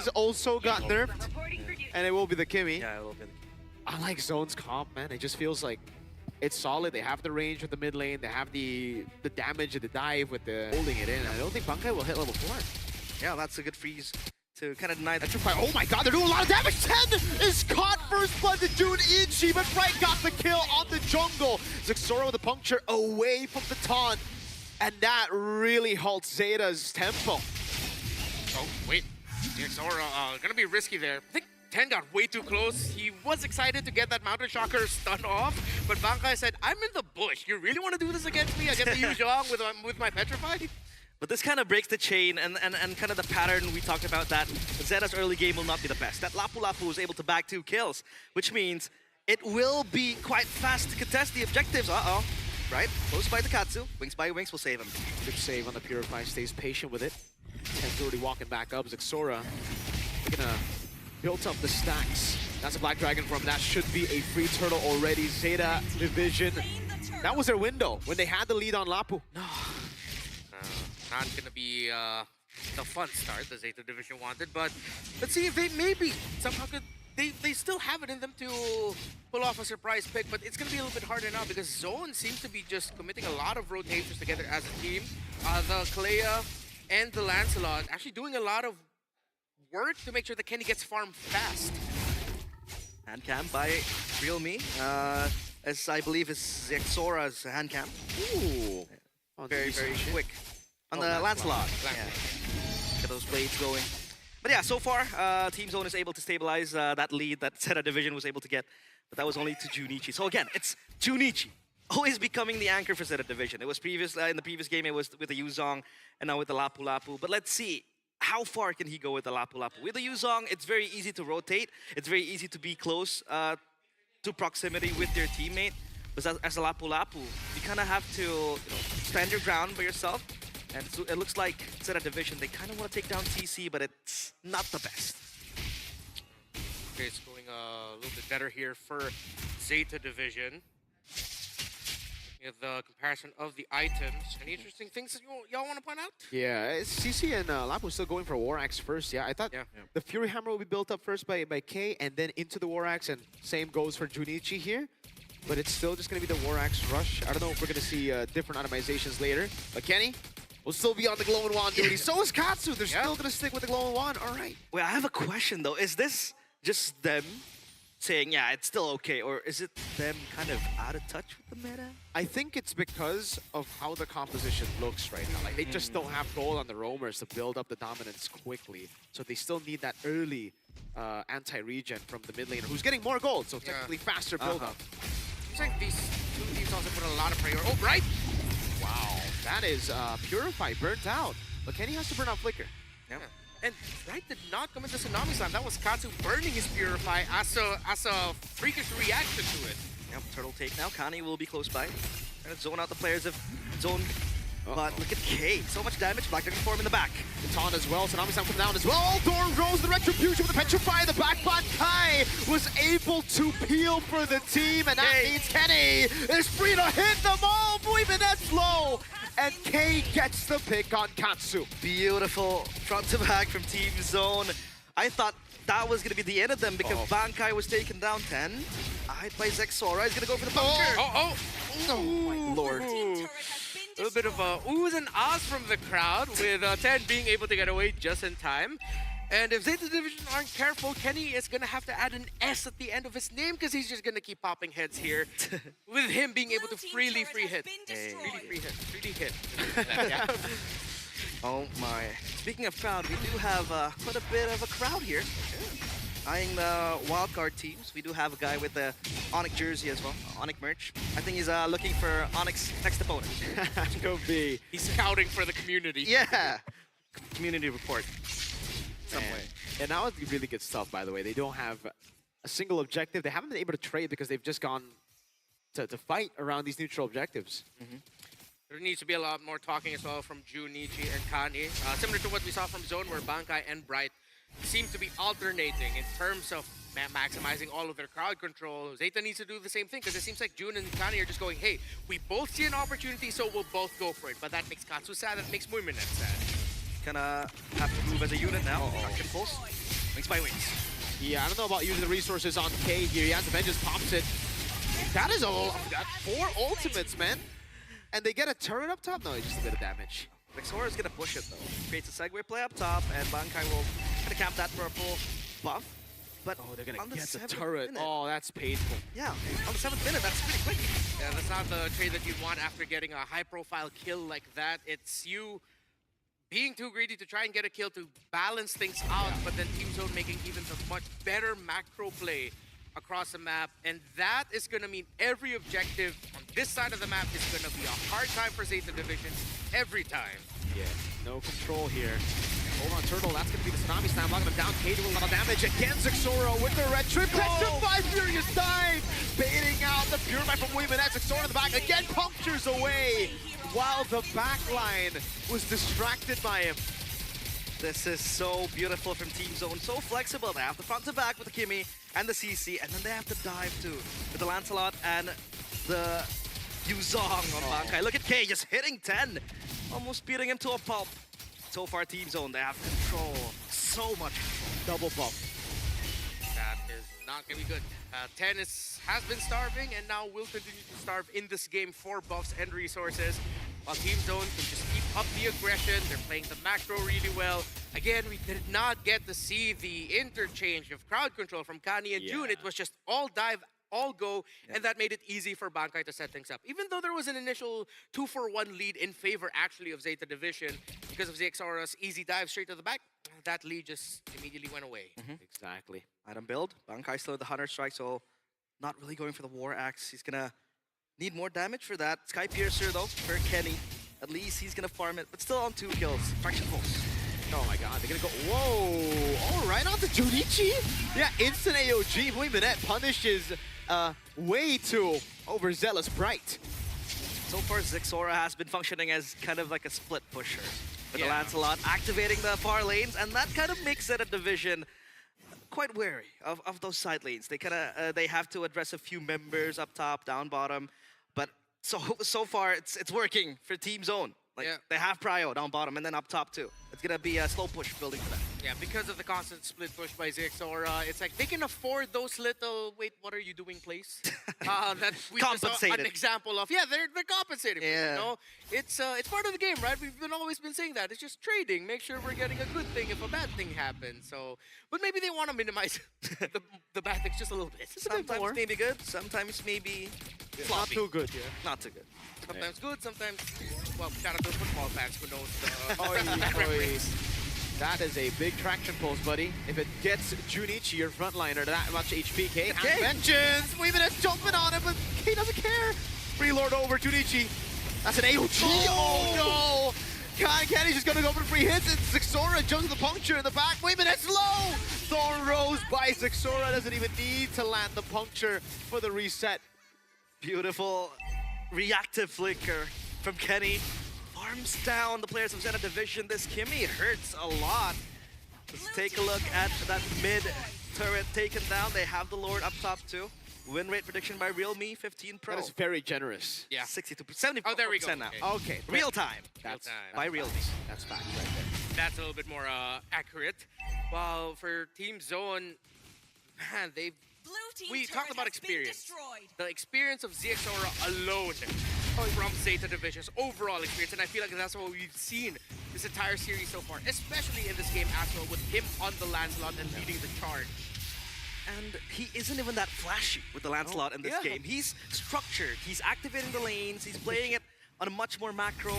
Divions also got nerfed, and it will be the Kimmy. Yeah, a little bit. I like Zone's comp, man. It just feels like it's solid. They have the range with the mid lane. They have the damage and the dive with the holding it in. I don't think Bankai will hit level 4. Yeah, that's a good freeze to kind of deny that. Oh my god, they're doing a lot of damage. 10 is caught first blood to Junichi, but Bright got the kill on the jungle. Zexora with a puncture away from the taunt, and that really halts Zeta's tempo. Oh, wait. Zexora gonna be risky there. I think 10 got way too close. He was excited to get that Mountain Shocker stun off, but Bankai said, I'm in the bush. You really want to do this against me? I get the Yuzhong with my Petrified? But this kind of breaks the chain and kind of the pattern we talked about, that Zeta's early game will not be the best. That Lapu Lapu was able to bag 2 kills, which means it will be quite fast to contest the objectives. Uh-oh. Right? Close by the Katsu. Wings by Wings will save him. Good save on the Purify, stays patient with it. 10's already walking back up. Zexora, they're gonna build up the stacks. That's a Black Dragon from that should be a free turtle already. Zeta Division. That was their window when they had the lead on Lapu. No. Not gonna be the fun start the Zeta Division wanted, but let's see if they maybe somehow could. They still have it in them to pull off a surprise pick, but it's gonna be a little bit harder now because Zone seems to be just committing a lot of rotations together as a team. The Kalea and the Lancelot actually doing a lot of work to make sure that Kenny gets farmed fast. Hand cam by Real Me, as I believe is Zexora's hand cam. Ooh. Very quick. On the Lancelot. Yeah. Get those blades going. But yeah, so far, Team Zone is able to stabilize that lead that Zeta Division was able to get. But that was only to Junichi. So again, it's Junichi always becoming the anchor for Zeta Division. It was in the previous game, it was with the Yuzhong, and now with the Lapu Lapu. But let's see, how far can he go with the Lapu Lapu? With the Yuzhong, it's very easy to rotate. It's very easy to be close to proximity with your teammate. But as a Lapu Lapu, you kind of have to stand your ground by yourself. And so it looks like Zeta Division, they kind of want to take down TC, but it's not the best. Okay, it's going a little bit better here for Zeta Division. The comparison of the items. Any interesting things that y'all want to point out? Yeah, CC and Lapu still going for War Axe first. Yeah, I thought the Fury Hammer will be built up first by K and then into the War Axe, and same goes for Junichi here. But it's still just going to be the War Axe rush. I don't know if we're going to see different itemizations later. But Kenny will still be on the Glowing Wand duty. So is Katsu. They're still going to stick with the Glowing Wand. All right. Wait, I have a question though. Is this just them saying, yeah, it's still okay, or is it them kind of out of touch with the meta? I think it's because of how the composition looks right now. Like, they just don't have gold on the roamers to build up the dominance quickly. So they still need that early anti-regen from the mid laner, who's getting more gold, so technically faster build-up. Seems like these two teams also put a lot of priority. Oh, right! Wow, that is Purify burnt out. But Kenny has to burn out Flicker. Yeah. And Bright did not commit the Tsunami Slam. That was Katsu burning his Purify as a freakish reaction to it. Yep, turtle take now. Kani will be close by. Trying to zone out the players of Zone. But look at K. So much damage. Black Dragon form in the back. The taunt as well. Tsunami Slam come down as well. Thorn Rose, the Retribution with the Petrify. The backbot Kai was able to peel for the team. And that means Kenny is free to hit them all. Even that's low. And K gets the pick on Katsu. Beautiful front to back from Team Zone. I thought that was going to be the end of them because Bankai was taken down 10. Eyed by Zexora. He's going to go for the bunker. Oh my lord. A little bit of a oohs and ahs from the crowd with 10 being able to get away just in time. And if Zeta Division aren't careful, Kenny is going to have to add an S at the end of his name because he's just going to keep popping heads here with him being able to freely free hit. Freely hit. Yeah. Oh my. Speaking of crowd, we do have quite a bit of a crowd here. Eyeing the wildcard teams, we do have a guy with the Onyx jersey as well, Onyx merch. I think he's looking for Onyx next opponent. Could be. He's scouting for the community. Yeah. Community report. Some way. And now it's really good stuff, by the way. They don't have a single objective. They haven't been able to trade because they've just gone to fight around these neutral objectives. There needs to be a lot more talking as well from Junichi and Kani. Similar to what we saw from Zone, where Bankai and Bright seem to be alternating in terms of maximizing all of their crowd control. Zeta needs to do the same thing because it seems like Jun and Kani are just going, hey, we both see an opportunity, so we'll both go for it. But that makes Katsu sad, that makes Muiminet sad. Gonna have to move as a unit now. Action pulse. Wings by wings. Yeah, I don't know about using the resources on K here. He has the Vengeance, pops it. That is got 4 ultimates, man. And they get a turret up top? No, it's just a bit of damage. Vexora is gonna push it though. Creates a segue play up top, and Bankai will kind of camp that purple buff. But Oh, they're gonna on get the 7th turret. minute- Oh, that's painful. Yeah, on the 7th minute, that's pretty quick. Yeah, that's not the trade that you'd want after getting a high-profile kill like that. It's you being too greedy to try and get a kill to balance things out, but then Team Zone making even a much better macro play across the map. And that is going to mean every objective on this side of the map is going to be a hard time for Zeta Division every time. Yeah, no control here. Over on Turtle, that's going to be the Tsunami Slam, locking him down. K doing a lot of damage. Again, Zexora with the red trip. Petrified Furious dive! Baiting out the Purify from Weeman. Zexora in the back, again punctures away, while the back line was distracted by him. This is so beautiful from Team Zone. So flexible. They have the front to back with the Kimmy and the CC, and then they have to dive too with the Lancelot and the Yuzong on Bankai. Look at K just hitting 10, almost beating him to a pulp. So far, Team Zone, they have control. So much control. Double buff. That is not going to be good. 10 has been starving and now will continue to starve in this game for buffs and resources. While Team Zone can just keep up the aggression. They're playing the macro really well. Again, we did not get to see the interchange of crowd control from Kani and June. It was just all dive, all go, and that made it easy for Bankai to set things up. Even though there was an initial 2-for-1 lead in favor, actually, of Zeta Division, because of Zexora's easy dive straight to the back, that lead just immediately went away. Exactly. Item build. Bankai still with the Hunter Strike, so not really going for the War Axe. He's gonna need more damage for that. Sky Piercer, though, for Kenny. At least he's gonna farm it, but still on 2 kills. Fraction pulse. Oh my god, they're gonna go, whoa! All right, on to Junichi. Yeah, instant AOG. Minette punishes way too overzealous Bright. So far, Zexora has been functioning as kind of like a split pusher. With the Yeah. Lancelot activating the far lanes, and that kind of makes it a division quite wary of those side lanes. They kind of they have to address a few members up top, down bottom, but so far it's working for Team Zone. Like Yeah. they have prio down bottom and then up top too. It's gonna be a slow push building for them. Yeah, because of the constant split push by Zexora, it's like they can afford those little, wait, what are you doing, place? That we just saw Compensated. an example of. Yeah, they're compensating. For it, Yeah. you know? It's part of the game, right? We've always been saying that. It's just trading. Make sure we're getting a good thing if a bad thing happens. So, but maybe they want to minimize the bad things just a little bit. Sometimes maybe good, sometimes maybe Not floppy. too good, yeah. Not too good. Sometimes good, sometimes, well, shout out to the football fans who knows the Oy, reference. That is a big traction pulse, buddy. If it gets Junichi, your frontliner, that much HP, K has Okay. vengeance. Weeminet's jumping on him, but K doesn't care. Freelord over Junichi. That's an AOG. Oh no! Kenny's just gonna go for the free hits, and Zexora jumps the puncture in the back. Weeminet's low! Thorn Rose by Zexora doesn't even need to land the puncture for the reset. Beautiful reactive flicker from Kenny. Farms down the players of Zeta Division. This Kimmy hurts a lot. Let's take a look at that mid turret taken down. They have the Lord up top too. Win rate prediction by Realme 15 Pro. That is very generous. Yeah. 62%, 74% Oh, there we go. now. Okay. Okay. Real time. That's, time. By Realme. That's fact right there. That's a little bit more accurate. While for Team Zone, man, they've we talked about experience. The experience of ZXORA alone from Zeta Division's overall experience, and I feel like that's what we've seen this entire series so far, especially in this game as well, with him on the Lancelot and leading the charge. And he isn't even that flashy with the Lancelot in this yeah. game. He's structured. He's activating the lanes. He's playing it on a much more macro,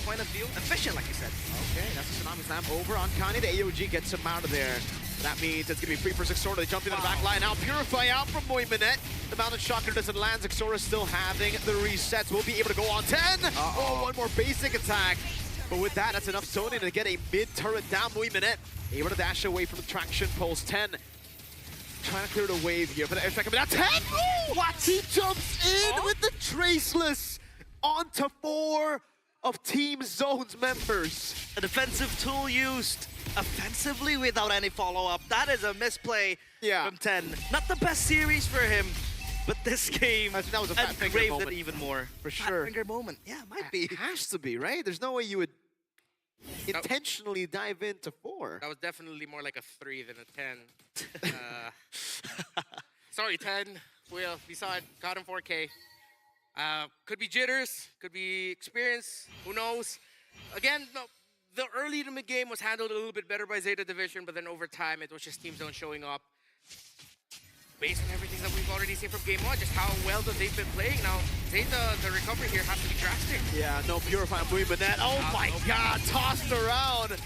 point of view. Efficient, like you said. Okay, that's a Tsunami Slam over on Kani. The AOG gets him out of there. That means it's going to be free for Zexora. They jump into the back line. Now Purify out from Moiminette. The Mounted Shocker doesn't land. Zexora still having the resets. We'll be able to go on 10. Oh, one more basic attack. But with that, that's enough zoning to get a mid-turret down. Moiminette able to dash away from the traction pulse. 10. Trying to clear the wave here. But it's like, now 10! Ooh, what? He jumps in with the Traceless onto 4 of Team Zone's members. A defensive tool used offensively without any follow-up. That is a misplay from 10. Not the best series for him, but this game I think that was a fat finger engraved moment. it even more. For Fat sure. finger moment. Yeah, might be. It has to be, right? There's no way you would intentionally dive into 4. That was definitely more like a 3 than a 10. Sorry, 10. We saw it. Caught him 4K. Could be jitters. Could be experience. Who knows? Again, the early to mid game was handled a little bit better by Zeta Division, but then over time it was just Team Zone showing up. Based on everything that we've already seen from game 1, just how well that they've been playing. Now, Zeta, the recovery here has to be drastic. Yeah, no Purify Manette. Oh my god, tossed around.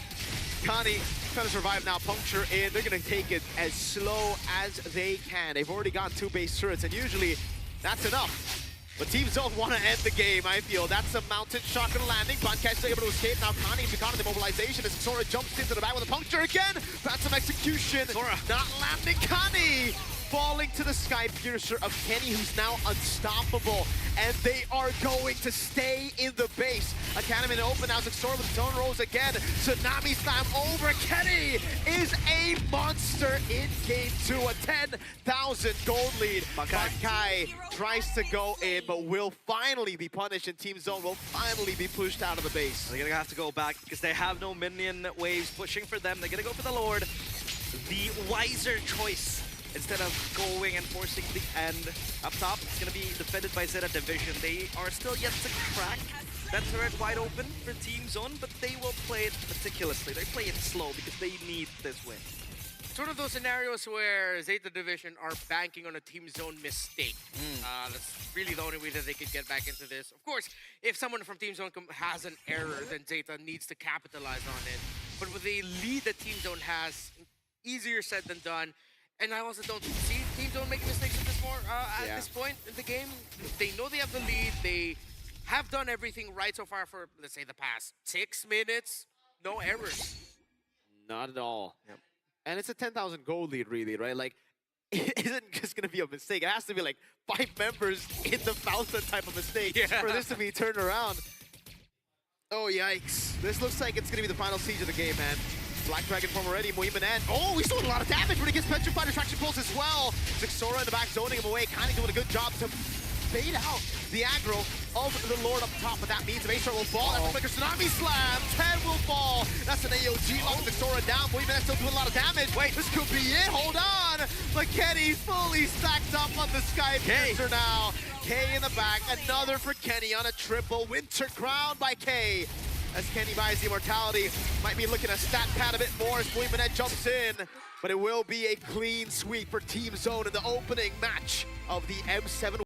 Connie trying to survive now, puncture in. They're going to take it as slow as they can. They've already gotten 2 base turrets, and usually that's enough. But Team Zone want to end the game, I feel. That's a mounted shotgun landing. Boncash is able to escape. Now Connie be caught in the mobilization as Sora jumps into the back with a puncture again. Phantom execution. Sora not landing. Connie falling to the Sky Piercer of Kenny, who's now unstoppable. And they are going to stay in the base. Academy in the open now. Sora with zone rolls again. Tsunami slam over. Kenny is a monster in game 2. A 10,000 gold lead. Bankai tries to go in, but will finally be punished, and Team Zone will finally be pushed out of the base. They're gonna have to go back because they have no minion waves pushing for them. They're gonna go for the Lord. The wiser choice. Instead of going and forcing the end up top, it's going to be defended by Zeta Division. They are still yet to crack that turret wide open for Team Zone, but they will play it meticulously. They play it slow because they need this win. It's one of those scenarios where Zeta Division are banking on a Team Zone mistake. That's really the only way that they could get back into this. Of course, if someone from Team Zone has an error, then Zeta needs to capitalize on it. But with the lead that Team Zone has, easier said than done. And I also don't see Team Zone making mistakes at this point in the game. They know they have the lead. They have done everything right so far for, let's say, the past 6 minutes. No errors. Not at all. Yep. And it's a 10,000 gold lead, really, right? Like, it isn't just going to be a mistake. It has to be like 5 members in the Falcon type of mistake for this to be turned around. Oh, yikes. This looks like it's going to be the final siege of the game, man. Black Dragon form already, Moimanen. Oh, he's doing a lot of damage, but he gets petrified attraction pulse as well. Sora in the back zoning him away, kind of doing a good job to bait out the aggro of the Lord up top, but that means the base turret will fall. That's like a Tsunami Slam, 10 will fall. That's an AOG, locking Sora down. Moimanen's still doing a lot of damage. Wait, this could be it, hold on. McKenny fully stacked up on the Sky Piercer now. K in the back, another for Kenny on a triple. Winter Crown by K. As Kenny buys the immortality, might be looking to stat pad a bit more as Moimanen jumps in. But it will be a clean sweep for Team Zone in the opening match of the M7